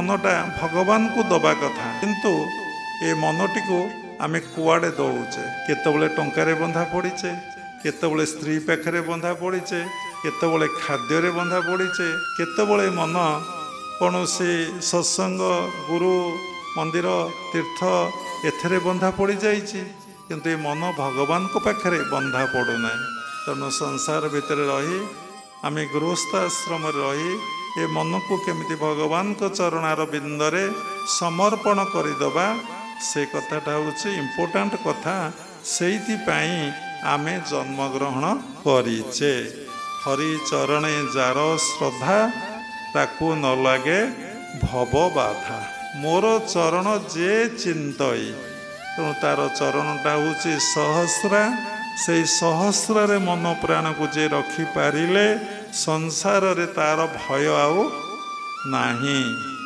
मनटा भगवान को दबा कथा किंतु ए मनटी को आमे कुआड़े दौचे केतबले टंकारे बंधा पड़ीचे केतबले स्त्री पाखरे बंधा पड़ीचे केतबले खाद्य बंधा पड़ीचे केतबले मन कौन से सत्संग गुरु मंदिर तीर्थ एथरे बंधा पड़ जाइए किंतु ये मन भगवान को पाखरे बंधा पड़ूना तेणु संसार भितर रही आम गृहस्थ आश्रम रही ए मन को केमिति भगवान को चरणार बिंदरे समर्पण करदबा से कथाटा हूँ इम्पोर्टाट कथा से आमे जन्मग्रहण करिचे हरि चरणे जार श्रद्धा ताकू न लगे भव बाधा मोर चरण जे चिंतई तेणु तार चरणटा हूँ सहस्रा से सहस्र मन प्राण को जे रखिपारे संसार रे तार भय आउ नाही।